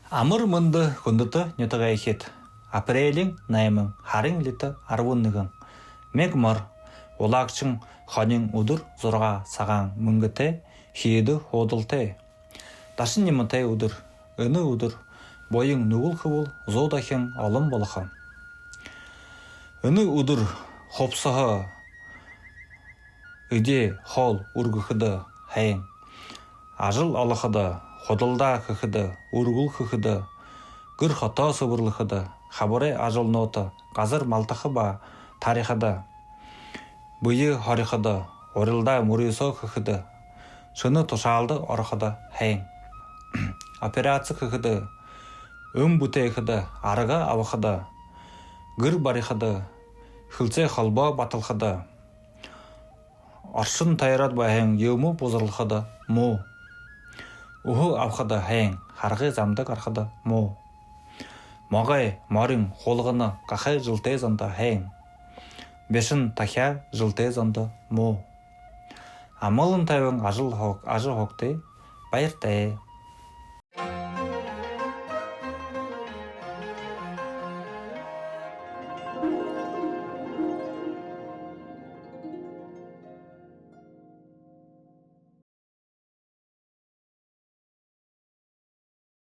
Амар мөнді күндіті нетіға ехет. Апрелин наймын харин літі арвуннығын. Мег мар, олақчың ханин удыр зорға саған мүнгіте, хейді одылте. Дашын неміте удыр, үні удыр, бойың нүгіл қывыл зодахын алым болықын. Үні удыр хопсығы, үде хол үргіхіді хәйін. Ажыл алықыды, ходылда қықыды, үргіл қықыды, гүр хата сыбырлықыды, хабыры ажыл ноты, қазір малтықы ба тарихыды. Бұйы харихыды, орылда мұрисо қықыды, шыны тұшалды орықыды хәйін. Операция қықыды, бұтейқыды, арыға авықыды, гүр барихыды, хылце қалба батылқыды. Аршын тайрат бәйін еуму бұзырлықыды му. Уху авқыды хәйін, харғы замдық арқыды му. Мағай марин қолғыны қақай жылтай заңды хәйін. Бешін тахя жылтай заңды му. Амылын тайвың ажы хоқтай, байыртай.